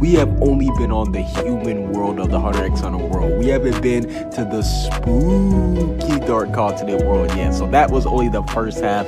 we have only been on the human world of the Hunter x Hunter world. We haven't been to the spooky dark continent world yet. So that was only the first half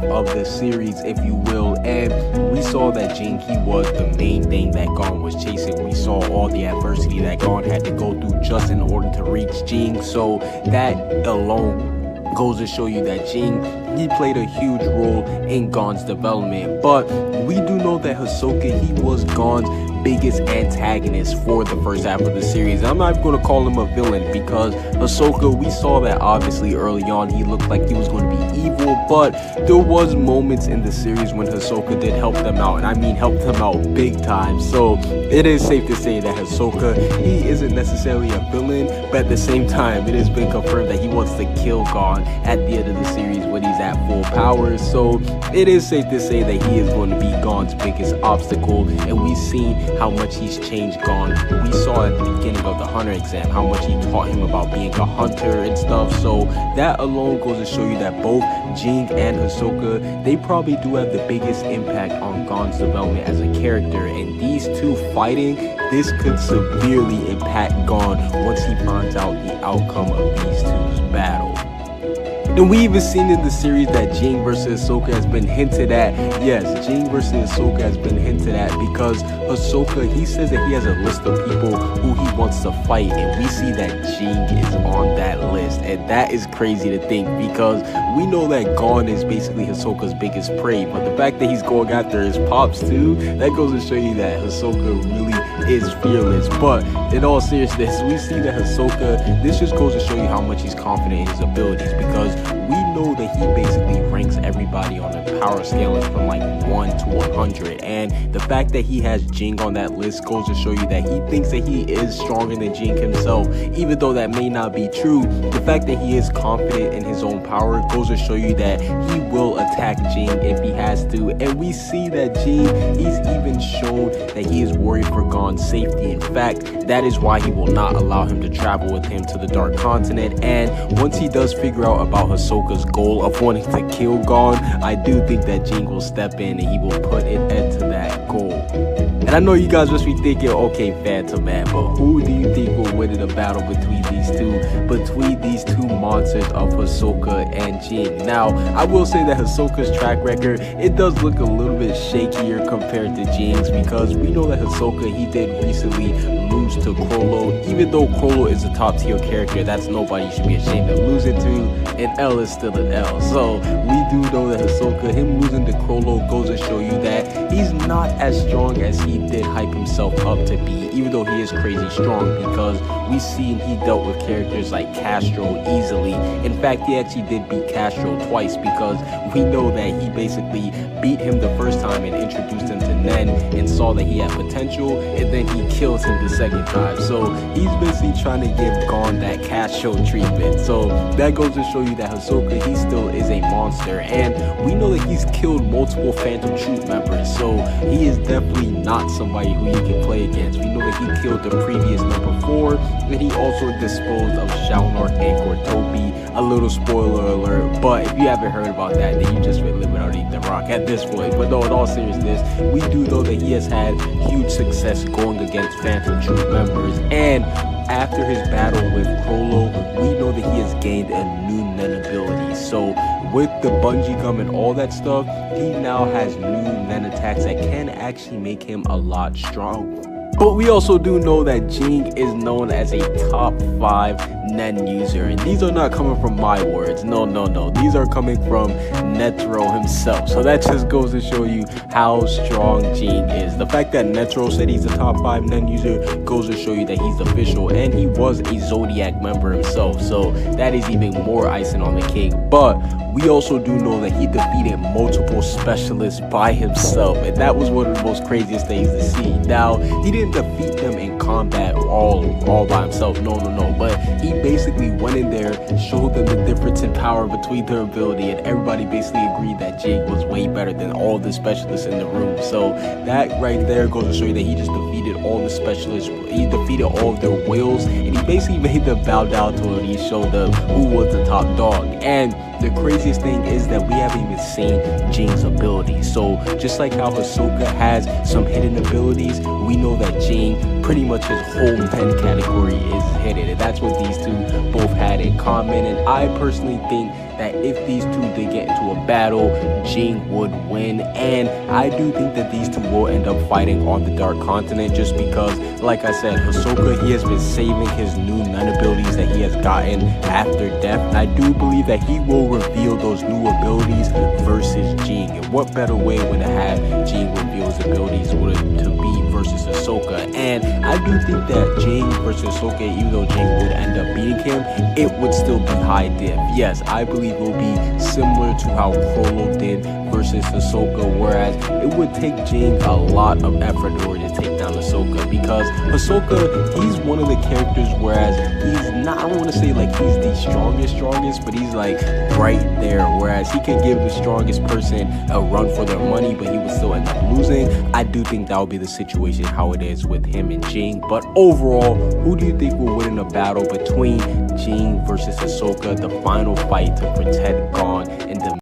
of the series, if you will. And we saw that Jinky was the main thing that Gon was chasing. We saw all the adversity that Gon had to go through just in order to reach Jing. So that alone goes to show you that Jing, he played a huge role in Gon's development. But we do know that Hisoka, he was Gon's biggest antagonist for the first half of the series. I'm not going to call him a villain, because Hisoka, we saw that obviously early on he looked like he was going to be evil, but there was moments in the series when Hisoka did help them out, and I mean help them out big time. So it is safe to say that Hisoka, he isn't necessarily a villain, but at the same time it has been confirmed that he wants to kill Gon at the end of the series when he's at full power. So it is safe to say that he is going to be Gon's biggest obstacle, and we've seen how much he's changed Gon. We saw at the beginning of the Hunter exam how much he taught him about being a hunter and stuff. So that alone goes to show you that both Jing and Hisoka, they probably do have the biggest impact on Gon's development as a character. And these two fighting, this could severely impact Gon once he finds out the outcome of these two's battle. And we even seen in the series that Jing versus Hisoka has been hinted at. Yes, Jing versus Hisoka has been hinted at, because Hisoka, he says that he has a list of people who he wants to fight, and we see that Jing is on that list. And that is crazy to think, because we know that Gon is basically Hisoka's biggest prey, but the fact that he's going after his pops too, that goes to show you that Hisoka really is fearless. But in all seriousness, we see that Hisoka, this just goes to show you how much he's confident in his abilities, because we know that he basically ranks everybody on the power scaling from like 1 to 100, and the fact that he has Jing on that list goes to show you that he thinks that he is stronger than Jing himself. Even though that may not be true, the fact that he is confident in his own power goes to show you that he will attack Jing if he has to. And we see that Jing, he's even shown that he is worried for Gon's safety. In fact, that is why he will not allow him to travel with him to the Dark Continent. And once he does figure out about Hisoka's goal of wanting to kill Gon, I do think that Jing will step in and he will put an end to that goal. And I know you guys must be thinking, okay, Phantom Man, but who do you think will win in a battle between these two monsters of Hisoka and Jing? Now, I will say that Hisoka's track record, it does look a little bit shakier compared to Jing's, because we know that Hisoka, he did recently lose to Chrollo. Even though Chrollo is a top tier character, that's nobody you should be ashamed of losing to. An L is still an L. So we do know that Hisoka, him losing to Chrollo goes to show you that he's not as strong as he did hype himself up to be, even though he is crazy strong, because we seen he dealt with characters like Castro easily. In fact, he actually did beat Castro twice, because we know that he basically beat him the first time and introduced him to Nen and saw that he had potential, and then he kills him the second time. So he's basically trying to give Gon that Castro treatment. So that goes to show you that Hisoka, he still is a monster, and we know that he's killed multiple Phantom Troop members, so he is definitely not somebody who you can play against. We know that he killed the previous number 4, and he also disposed of Shaonar and Cortobi. A little spoiler alert, but if you haven't heard about that, then you just been living underneath the rock at this point. But no, in all seriousness, we do know that he has had huge success going against Phantom Troop members, and after his battle with Chrollo, we know that he has gained a new Nen ability. So with the bungee gum and all that stuff, he now has new Nen attacks that can actually make him a lot stronger. But we also do know that Jing is known as a top 5 Nen user, and these are not coming from my words. No, these are coming from Netero himself. So that just goes to show you how strong Jing is. The fact that Netero said he's a top 5 Nen user goes to show you that he's official, and he was a Zodiac member himself, so that is even more icing on the cake. But we also do know that he defeated multiple specialists by himself, and that was one of the most craziest things to see. Now, he didn't defeat them in combat all by himself, no, but he basically went in there, showed them the difference in power between their ability, and everybody basically agreed that Jing was way better than all the specialists in the room. So that right there goes to show you that he just defeated all the specialists, he defeated all of their wills, and he basically made them bow down to him. He showed them who was the top dog. And the craziest thing is that we haven't even seen Jing's abilities. So just like how Hisoka has some hidden abilities, we know that Jing, pretty much his whole men category is hidden, and that's what these two both had in common. And I personally think that if these two did get into a battle, Jing would win, and I do think that these two will end up fighting on the Dark Continent, just because, like I said, Hisoka, he has been saving his new nun abilities that he has gotten after death. I do believe that he will reveal those new abilities versus Jing, and what better way would to have Jing reveal his abilities would it to be versus Hisoka. And I do think that Jing versus Hisoka, even though Jing would end up beating him, it would still be high diff. Yes, I believe it will be similar to how Crollo did versus Hisoka, whereas it would take Jing a lot of effort in order to take down Hisoka, because Hisoka, he's one of the characters, whereas he's not, I don't want to say like he's the strongest, but he's like right there, whereas he can give the strongest person a run for their money, but he would still end up losing. I do think that would be the situation how it is with him and Jing. But overall, who do you think will win in a battle between Jing versus Hisoka, the final fight to protect Gon in the